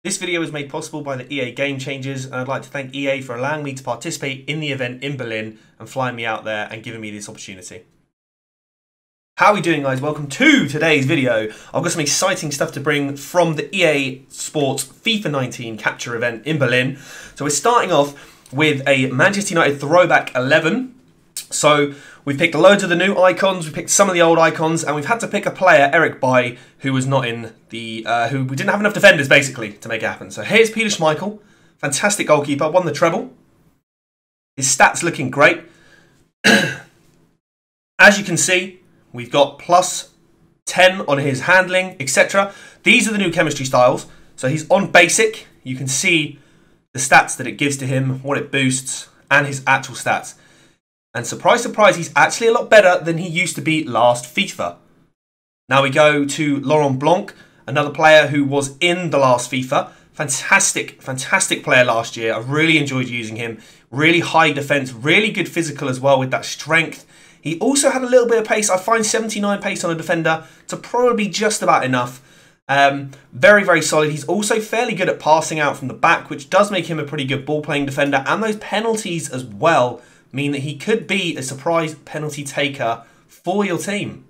This video was made possible by the EA Game Changers, and I'd like to thank EA for allowing me to participate in the event in Berlin and flying me out there and giving me this opportunity. How are we doing, guys? Welcome to today's video. I've got some exciting stuff to bring from the EA Sports FIFA 19 capture event in Berlin. So we're starting off with a Manchester United Throwback 11. So we've picked loads of the new icons, we picked some of the old icons, and we've had to pick a player, Eric Bailly, who was not in the, who we didn't have enough defenders basically to make it happen. So here's Peter Schmeichel, fantastic goalkeeper, won the treble. His stats looking great. As you can see, we've got plus 10 on his handling, etc. These are the new chemistry styles. So he's on basic. You can see the stats that it gives to him, what it boosts, and his actual stats. And surprise, surprise, he's actually a lot better than he used to be last FIFA. Now we go to Laurent Blanc, another player who was in the last FIFA. Fantastic, fantastic player last year. I really enjoyed using him. Really high defense, really good physical as well with that strength. He also had a little bit of pace. I find 79 pace on a defender to probably just about enough. Very, very solid. He's also fairly good at passing out from the back, which does make him a pretty good ball-playing defender. And those penalties as well mean that he could be a surprise penalty taker for your team.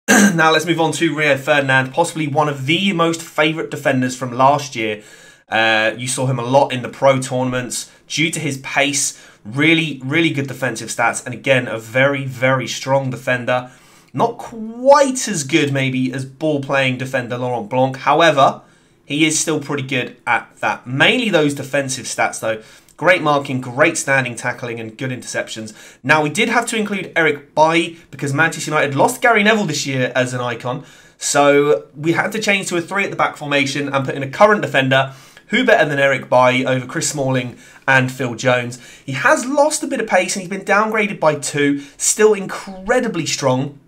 Now let's move on to Rio Ferdinand, possibly one of the most favourite defenders from last year. You saw him a lot in the pro tournaments due to his pace, really good defensive stats, and again, a very, very strong defender. Not quite as good maybe as ball-playing defender Laurent Blanc, however, he is still pretty good at that. Mainly those defensive stats though. Great marking, great standing tackling, and good interceptions. Now, we did have to include Eric Bailly because Manchester United lost Gary Neville this year as an icon. So we had to change to a 3 at the back formation and put in a current defender. Who better than Eric Bailly over Chris Smalling and Phil Jones? He has lost a bit of pace and he's been downgraded by 2. Still incredibly strong.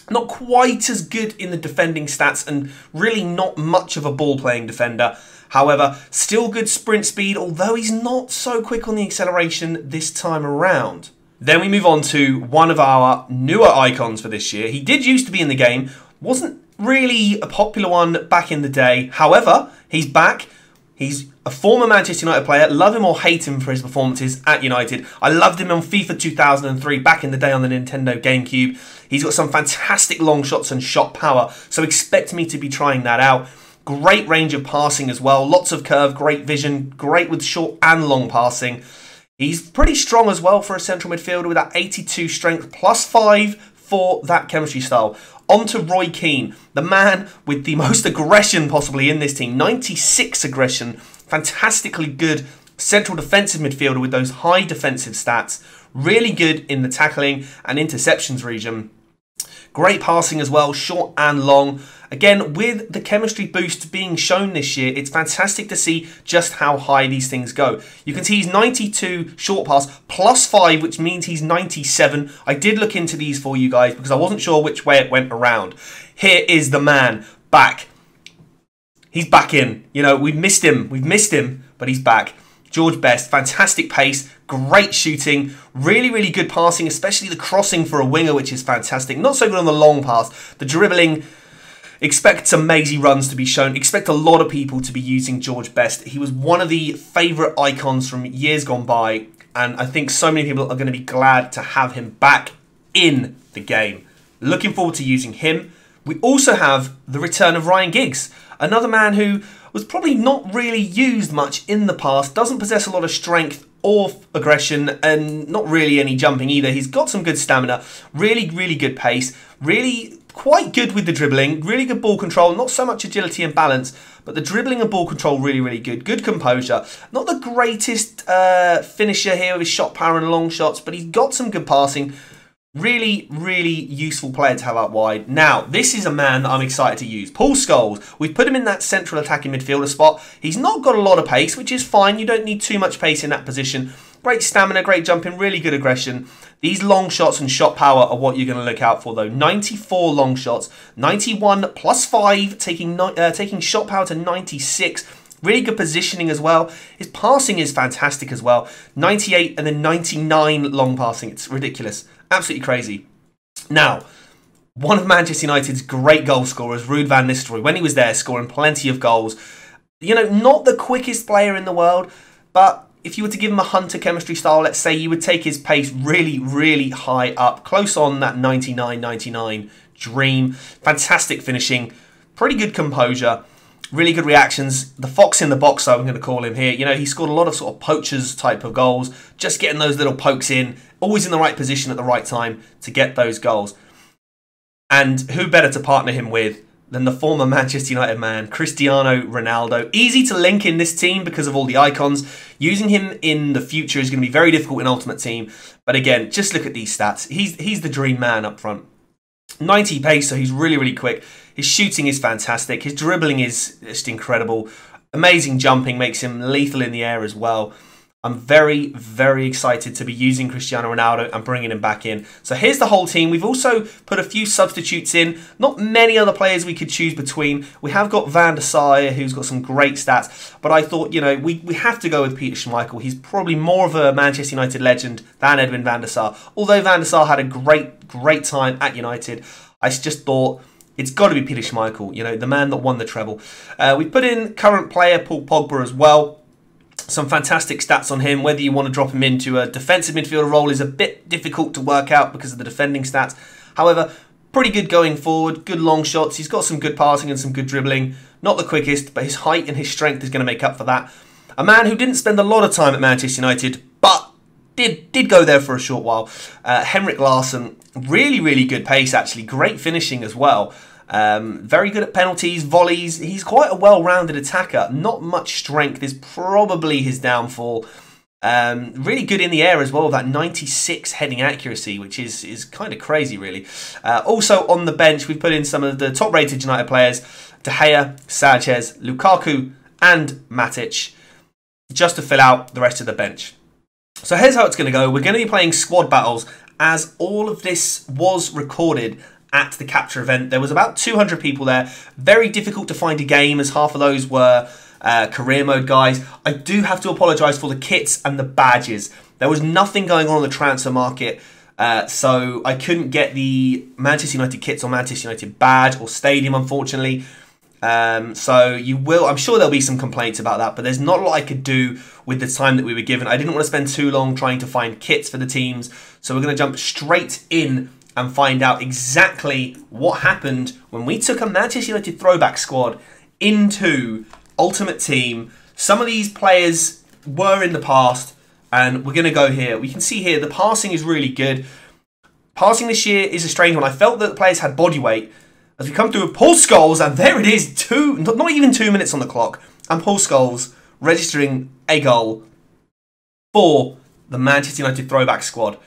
Not quite as good in the defending stats and really not much of a ball-playing defender. However, still good sprint speed, although he's not so quick on the acceleration this time around. Then we move on to one of our newer icons for this year. He did used to be in the game, wasn't really a popular one back in the day. However, he's back. He's a former Manchester United player. Love him or hate him for his performances at United. I loved him on FIFA 2003 back in the day on the Nintendo GameCube. He's got some fantastic long shots and shot power, so expect me to be trying that out. Great range of passing as well. Lots of curve, great vision, great with short and long passing. He's pretty strong as well for a central midfielder with that 82 strength, plus 5 for that chemistry style. On to Roy Keane, the man with the most aggression possibly in this team. 96 aggression. Fantastically good central defensive midfielder with those high defensive stats. Really good in the tackling and interceptions region. Great passing as well, short and long. Again, with the chemistry boost being shown this year, it's fantastic to see just how high these things go. You can see he's 92 short pass, plus 5, which means he's 97. I did look into these for you guys because I wasn't sure which way it went around. Here is the man back. He's back in. You know, we've missed him, but he's back. George Best, fantastic pace, great shooting, really good passing, especially the crossing for a winger, which is fantastic. Not so good on the long pass. The dribbling, expect some mazy runs to be shown. Expect a lot of people to be using George Best. He was one of the favourite icons from years gone by, and I think so many people are going to be glad to have him back in the game. Looking forward to using him. We also have the return of Ryan Giggs, another man who was probably not really used much in the past, doesn't possess a lot of strength or aggression, and not really any jumping either. He's got some good stamina, really good pace, really quite good with the dribbling, really good ball control, not so much agility and balance, but the dribbling and ball control really good. Good composure. Not the greatest finisher here with his shot power and long shots, but he's got some good passing. Really useful player to have out wide. Now, this is a man that I'm excited to use. Paul Scholes. We've put him in that central attacking midfielder spot. He's not got a lot of pace, which is fine. You don't need too much pace in that position. Great stamina, great jumping, really good aggression. These long shots and shot power are what you're going to look out for, though. 94 long shots, 91 plus 5, taking shot power to 96. Really good positioning as well. His passing is fantastic as well. 98 and then 99 long passing. It's ridiculous. Absolutely crazy. Now, one of Manchester United's great goal scorers, Ruud van Nistelrooy, when he was there, scoring plenty of goals. You know, not the quickest player in the world, but if you were to give him a Hunter chemistry style, let's say, you would take his pace really, really high up, close on that 99-99 dream. Fantastic finishing, pretty good composure, really good reactions. The fox in the box, I'm going to call him here. You know, he scored a lot of sort of poachers type of goals, just getting those little pokes in, always in the right position at the right time to get those goals. And who better to partner him with than the former Manchester United man, Cristiano Ronaldo. Easy to link in this team because of all the icons. Using him in the future is going to be very difficult in Ultimate Team. But again, just look at these stats. He's the dream man up front. 90 pace, so he's really, really quick. His shooting is fantastic. His dribbling is just incredible. Amazing jumping makes him lethal in the air as well. I'm very, very excited to be using Cristiano Ronaldo and bringing him back in. So here's the whole team. We've also put a few substitutes in. Not many other players we could choose between. We have got Van der Sar, who's got some great stats. But I thought, you know, we have to go with Peter Schmeichel. He's probably more of a Manchester United legend than Edwin van der Sar. Although Van der Sar had a great time at United, I just thought it's got to be Peter Schmeichel, you know, the man that won the treble. We put in current player Paul Pogba as well. Some fantastic stats on him. Whether you want to drop him into a defensive midfielder role is a bit difficult to work out because of the defending stats. However, pretty good going forward, good long shots. He's got some good passing and some good dribbling. Not the quickest, but his height and his strength is going to make up for that. A man who didn't spend a lot of time at Manchester United, but did go there for a short while. Henrik Larsson, really, really good pace actually. Great finishing as well. Very good at penalties, volleys. He's quite a well-rounded attacker. Not much strength is probably his downfall. Really good in the air as well, that 96 heading accuracy, which is kind of crazy, really. Also on the bench, we've put in some of the top-rated United players. De Gea, Sanchez, Lukaku and Matic, just to fill out the rest of the bench. So here's how it's going to go. We're going to be playing squad battles, as all of this was recorded at the capture event. There was about 200 people there. Very difficult to find a game, as half of those were career mode guys. I do have to apologise for the kits and the badges. There was nothing going on the transfer market, so I couldn't get the Manchester United kits or Manchester United badge or stadium, unfortunately. So you will, I'm sure there'll be some complaints about that, but there's not a lot I could do with the time that we were given. I didn't want to spend too long trying to find kits for the teams, so we're going to jump straight in and find out exactly what happened when we took a Manchester United throwback squad into Ultimate Team. Some of these players were in the past, and we're going to go here. We can see here the passing is really good. Passing this year is a strange one. I felt that the players had body weight. As we come through Paul Scholes, and there it is, not even 2 minutes on the clock, and Paul Scholes registering a goal for the Manchester United throwback squad.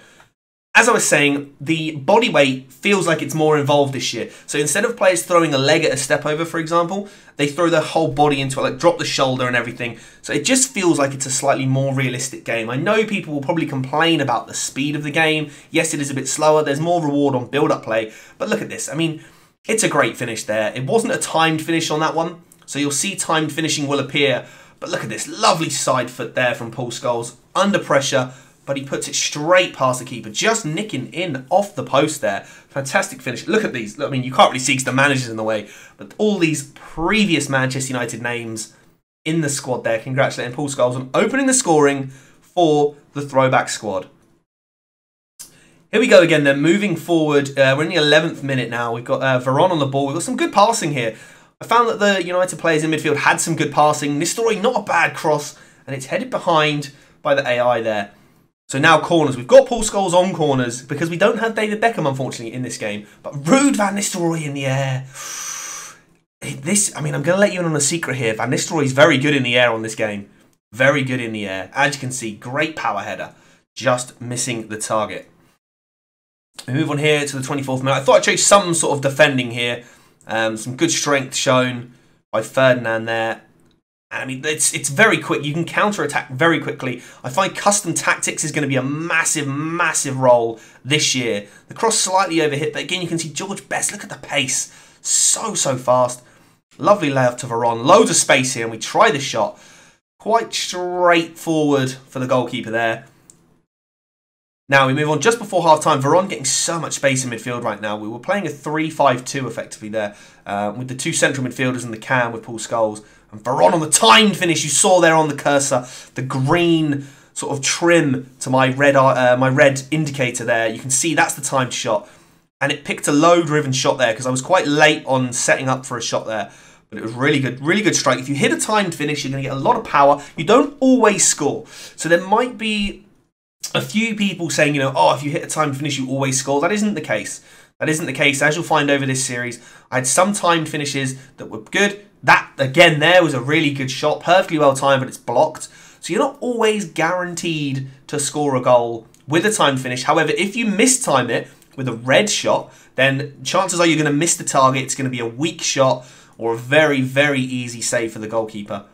As I was saying, the body weight feels like it's more involved this year. So instead of players throwing a leg at a step over, for example, they throw their whole body into it, like drop the shoulder and everything. So it just feels like it's a slightly more realistic game. I know people will probably complain about the speed of the game. Yes, it is a bit slower. There's more reward on build-up play. But look at this. I mean, it's a great finish there. It wasn't a timed finish on that one. So you'll see timed finishing will appear. But look at this. Lovely side foot there from Paul Scholes. Under pressure. But he puts it straight past the keeper, just nicking in off the post there. Fantastic finish. Look at these. I mean, you can't really see because the manager's in the way, but all these previous Manchester United names in the squad there. Congratulating Paul Scholes on opening the scoring for the throwback squad. Here we go again then, moving forward. We're in the 11th minute now. We've got Veron on the ball. We've got some good passing here. I found that the United players in midfield had some good passing. Nistelrooy, not a bad cross, and it's headed behind by the AI there. So now corners. We've got Paul Scholes on corners because we don't have David Beckham, unfortunately, in this game. But Ruud van Nistelrooy in the air. I mean, I'm going to let you in on a secret here. Van Nistelrooy is very good in the air on this game. Very good in the air. As you can see, great power header. Just missing the target. We move on here to the 24th minute. I thought I'd show you some sort of defending here. Some good strength shown by Ferdinand there. I mean, it's very quick. You can counter-attack very quickly. I find custom tactics is going to be a massive, massive role this year. The cross slightly overhit, but again, you can see George Best. Look at the pace. So fast. Lovely layoff to Veron. Loads of space here, and we try the shot. Quite straightforward for the goalkeeper there. Now we move on just before half-time. Veron getting so much space in midfield right now. We were playing a 3-5-2 effectively there with the two central midfielders in the cam with Paul Scholes. And Veron on the timed finish. You saw there on the cursor, the green sort of trim to my red indicator there. You can see that's the timed shot. And it picked a low-driven shot there because I was quite late on setting up for a shot there. But it was really good strike. If you hit a timed finish, you're going to get a lot of power. You don't always score. So there might be a few people saying, you know, oh, if you hit a timed finish, you always score. That isn't the case. That isn't the case. As you'll find over this series, I had some timed finishes that were good. That, again, there was a really good shot. Perfectly well timed, but it's blocked. So you're not always guaranteed to score a goal with a timed finish. However, if you mistime it with a red shot, then chances are you're going to miss the target. It's going to be a weak shot or a very, very easy save for the goalkeeper.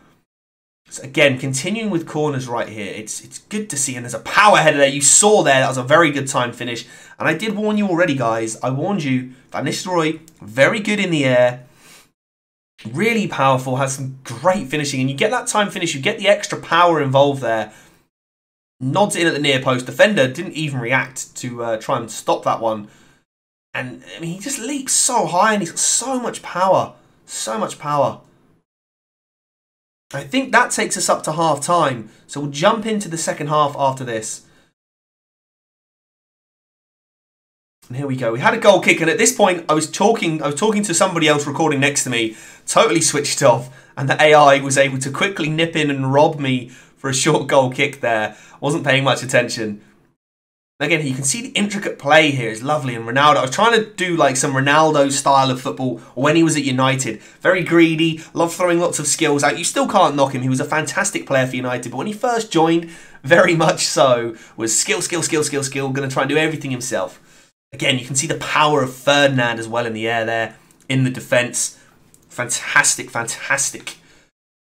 So again, continuing with corners right here, it's good to see. And there's a power header there. You saw there, that was a very good time finish. And I did warn you already, guys. I warned you. Van Nistelrooy, very good in the air. Really powerful, has some great finishing. And you get that time finish, you get the extra power involved there. Nods in at the near post. Defender didn't even react to try and stop that one. And, I mean, he just leaps so high and he's got so much power. So much power. I think that takes us up to half-time. So we'll jump into the second half after this. And here we go. We had a goal kick, and at this point, I was talking to somebody else recording next to me, totally switched off, and the AI was able to quickly nip in and rob me for a short goal kick there. Wasn't paying much attention. Again, you can see the intricate play here is lovely. And Ronaldo, I was trying to do like some Ronaldo style of football when he was at United. Very greedy, loved throwing lots of skills out. You still can't knock him. He was a fantastic player for United. But when he first joined, very much so, was skill, skill, skill, skill, skill. Going to try and do everything himself. Again, you can see the power of Ferdinand as well in the air there, in the defence. Fantastic, fantastic.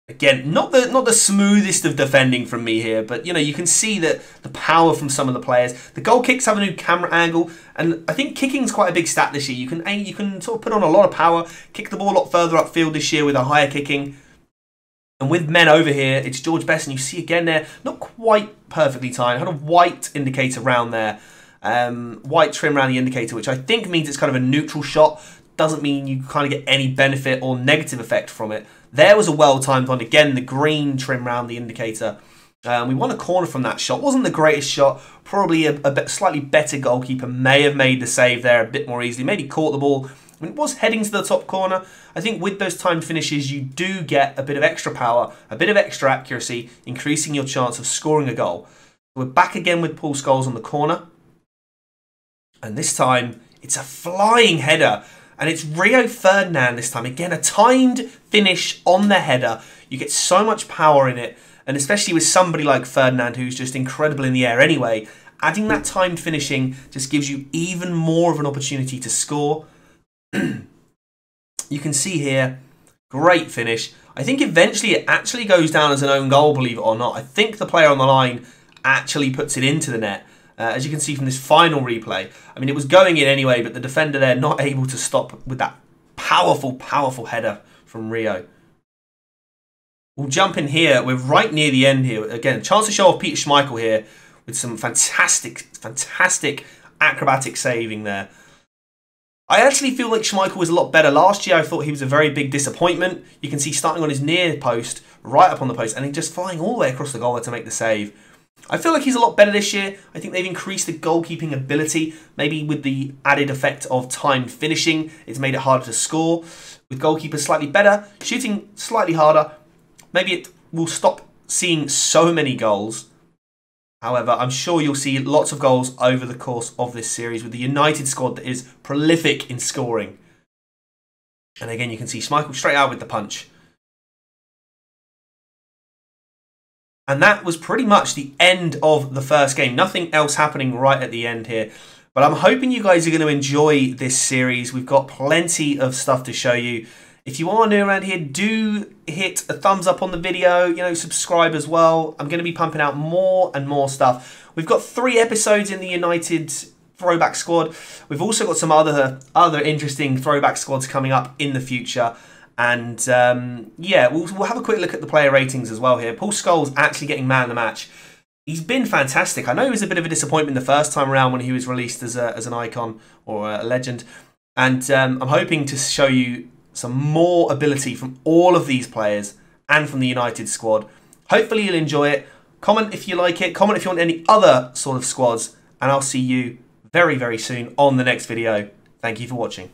Again, not the smoothest of defending from me here, but, you know, you can see that the power from some of the players. The goal kicks have a new camera angle, and I think kicking's quite a big stat this year. You can sort of put on a lot of power, kick the ball a lot further upfield this year with a higher kicking. And with men over here, it's George Best, and you see again there, not quite perfectly timed. Had a white indicator round there, white trim around the indicator, which I think means it's kind of a neutral shot. Doesn't mean you kind of get any benefit or negative effect from it. There was a well-timed one. Again, the green trim around the indicator. We won a corner from that shot. Wasn't the greatest shot. Probably a slightly better goalkeeper may have made the save there a bit more easily. Maybe caught the ball. I mean, it was heading to the top corner. I think with those timed finishes, you do get a bit of extra power, a bit of extra accuracy, increasing your chance of scoring a goal. We're back again with Paul Scholes on the corner. And this time, it's a flying header. And it's Rio Ferdinand this time. Again, a timed finish on the header. You get so much power in it. And especially with somebody like Ferdinand, who's just incredible in the air anyway, adding that timed finishing just gives you even more of an opportunity to score. You can see here, great finish. I think eventually it actually goes down as an own goal, believe it or not. I think the player on the line actually puts it into the net. As you can see from this final replay, I mean, it was going in anyway, but the defender there not able to stop with that powerful, powerful header from Rio. We'll jump in here. We're right near the end here. Again, chance to show off Peter Schmeichel here with some fantastic, fantastic acrobatic saving there. I actually feel like Schmeichel was a lot better last year. I thought he was a very big disappointment. You can see starting on his near post, right up on the post, and then just flying all the way across the goal there to make the save. I feel like he's a lot better this year. I think they've increased the goalkeeping ability. Maybe with the added effect of timed finishing, it's made it harder to score. With goalkeepers slightly better, shooting slightly harder, maybe it will stop seeing so many goals. However, I'm sure you'll see lots of goals over the course of this series with the United squad that is prolific in scoring. And again, you can see Schmeichel straight out with the punch. And that was pretty much the end of the first game. Nothing else happening right at the end here. But I'm hoping you guys are going to enjoy this series. We've got plenty of stuff to show you. If you are new around here, do hit a thumbs up on the video. You know, subscribe as well. I'm going to be pumping out more and more stuff. We've got 3 episodes in the United Throwback Squad. We've also got some other interesting Throwback Squads coming up in the future. And yeah, we'll have a quick look at the player ratings as well here. Paul Scholes actually getting man of the match. He's been fantastic. I know he was a bit of a disappointment the first time around when he was released as an icon or a legend. And I'm hoping to show you some more ability from all of these players and from the United squad. Hopefully you'll enjoy it. Comment if you like it. Comment if you want any other sort of squads. And I'll see you very, very soon on the next video. Thank you for watching.